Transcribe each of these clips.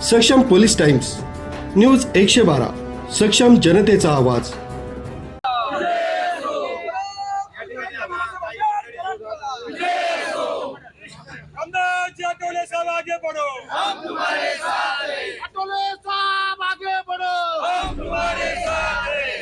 सक्षम police times news 112 सक्षम जनतेचा आवाज। अटोले साहब आगे बढ़ो, हम तुम्हारे साथ हैं। अटोले साहब आगे बढ़ो, हम तुम्हारे साथ हैं।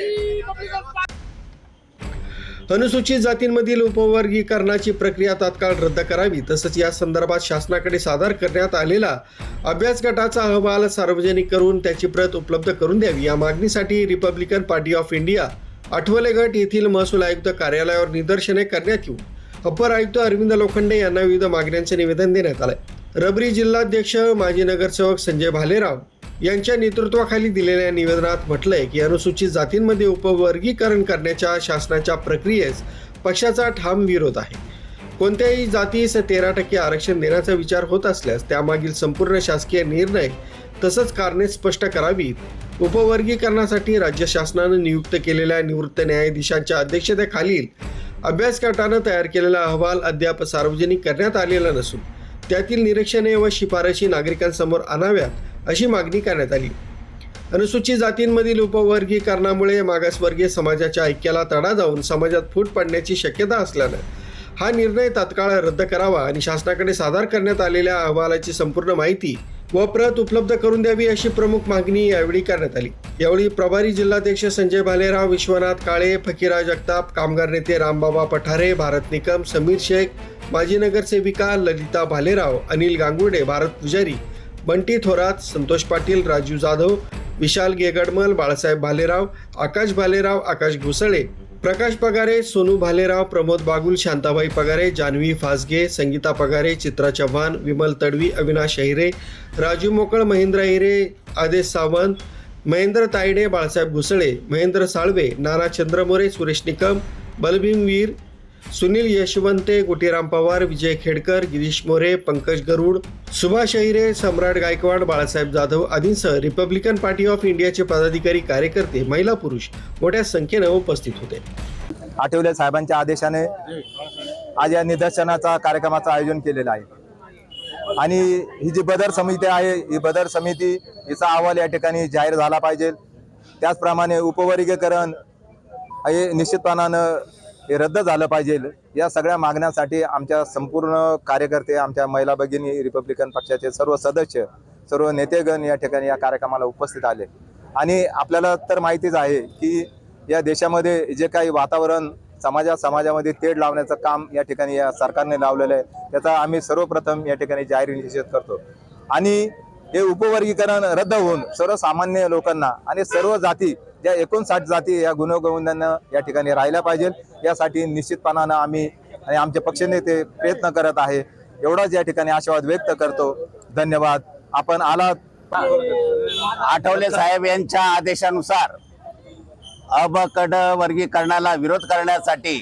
अनुसूचित जातींमधील उपवर्गीकरणाची प्रक्रिया तात्काळ रद्द करावी, तसंच या संदर्भात शासनाकडे सादर करण्यात आलेला अभ्यास गटाचा अहवाल सार्वजनिक करून त्याची प्रत उपलब्ध करून द्यावी, या मागणीसाठी Republican party of India Athawale गट येथील महसूल आयुक्त कार्यालयावर निदर्शने करण्यात येऊन अपर आयुक्त अरविंद लोखंडे यांना विविध मागण्यांचे निवेदन देण्यात आले। रबरी जिल्हाध्यक्ष माजी नगरसेवक संजय भालेराव यांच्या नेतृत्वाखाली दिलेल्या निवेदनात म्हटलंय की अनुसूचित जातींमध्ये उपवर्गीकरण करण्याच्या शासनाच्या प्रक्रियेस पक्षाचा ठाम विरोध आहे। कोणत्याही जातीस 13% आरक्षण देण्याचा विचार होत असल्यास त्यामागील संपूर्ण शासकीय निर्णय तसंच कारणे स्पष्ट करावीत। उपवर्गीकरणासाठी राज्य शासनानं नियुक्त केलेल्या निवृत्त न्यायाधीशांच्या अध्यक्षतेखालील अभ्यास गटानं तयार केलेला अहवाल अद्याप सार्वजनिक करण्यात आलेला नसून त्यातील निरीक्षणे व शिफारशी नागरिकांसमोर आणाव्यात अशी मागणी करण्यात आली। अनुसूचित जातींमधील उपवर्गीकरणामुळे मागासवर्गीय समाजाच्या ऐक्याला तडा जाऊन समाजात फूट पडण्याची शक्यता असल्यानं हा निर्णय तात्काळ रद्द करावा आणि शासनाकडे सादर करण्यात आलेल्या अहवालाची संपूर्ण माहिती व प्रत उपलब्ध करून द्यावी अशी प्रमुख मागणी यावेळी करण्यात आली। यावेळी प्रभारी जिल्हाध्यक्ष संजय भालेराव, विश्वनाथ काळे, फकीरा जगताप, कामगार नेते रामबाबा पठारे, भारत निकम, समीर शेख, माजी नगरसेविका ललिता भालेराव, अनिल गांगुर्डे, भारत पुजारी, बंटी थोरात, संतोष पाटील, राजू जाधव, विशाल गेगडमल, बाळासाहेब भालेराव, आकाश भालेराव, आकाश घुसळे, प्रकाश पगारे, सोनू भालेराव, प्रमोद बागुल, शांताबाई पगारे, जान्हवी फासगे, संगीता पगारे, चित्रा चव्हाण, विमल तडवी, अविनाश हिरे, राजू मोकळ, महेंद्र हिरे, आदेश सावंत, महेंद्र तायडे, बाळासाहेब घुसळे, महेंद्र साळवे, नाना चंद्रमोरे, सुरेश निकम, बलभीम वीर, सुनील यशवंते, गोटीराम पवार, विजय खेडकर, गिरीश मोरे, पंकज गरुड, सुभाष हिरे, सम्राट गायकवाड, बाळासाहेब जाधव आदींसह रिपब्लिकन पार्टी ऑफ इंडियाचे पदाधिकारी, कार्यकर्ते, महिला पुरुष मोठ्या संख्येने उपस्थित होते। आठवले साहेबांच्या आदेशाने आज या निदर्शनाचा कार्यक्रमाचं आयोजन केलेलं आहे आणि ही जी बदर समिती आहे, ही बदर समिती हिचा अहवाल या ठिकाणी जाहीर झाला पाहिजे। त्याचप्रमाणे उपवर्गीकरण हे निश्चितपणानं हे रद्द झालं पाहिजे। या सगळ्या मागण्यांसाठी आमच्या संपूर्ण कार्यकर्ते, आमच्या महिला भगिनी, रिपब्लिकन पक्षाचे सर्व सदस्य, सर्व नेतेगण या ठिकाणी या कार्यक्रमाला उपस्थित आले आणि आपल्याला तर माहितीच आहे की या देशामध्ये जे काही वातावरण समाजामध्ये तेढ लावण्याचं काम या ठिकाणी या सरकारने लावलेलं आहे, त्याचा आम्ही सर्वप्रथम या ठिकाणी जाहीर निषेध करतो आणि हे उपवर्गीकरण रद्द होऊन सर्वसामान्य लोकांना आणि सर्व जाती ज्या 59 जाती या गुणगोविंदांना या ठिकाणी राहिल्या पाहिजे, यासाठी निश्चितपणानं आम्ही आणि आमचे पक्षनेते प्रयत्न करत आहे। एवढाच या ठिकाणी आशावाद व्यक्त करतो। धन्यवाद। आपण आलात। आठवले साहेब यांच्या आदेशानुसार अबकड वर्गीकरणाला विरोध करण्यासाठी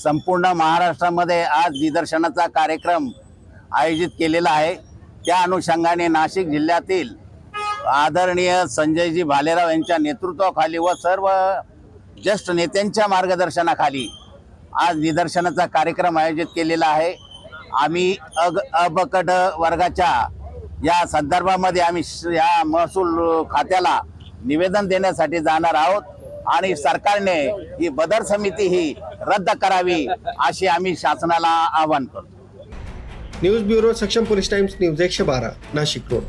संपूर्ण महाराष्ट्रामध्ये आज निदर्शनाचा कार्यक्रम आयोजित केलेला आहे। त्या अनुषंगाने नाशिक जिल्ह्यातील आदरणीय संजयजी भालेराव यांच्या नेतृत्वाखाली व सर्व ज्येष्ठ नेत्यांच्या मार्गदर्शनाखाली आज निदर्शनाचा कार्यक्रम आयोजित केलेला आहे। आम्ही अबकड वर्गाच्या या संदर्भामध्ये आम्ही या महसूल खात्याला निवेदन देण्यासाठी जाणार आहोत आणि सरकारने ही बदर समिती ही रद्द करावी अशी आम्ही शासनाला आवाहन करतो। न्यूज ब्युरो, सक्षम police times, news 112 Nashik road.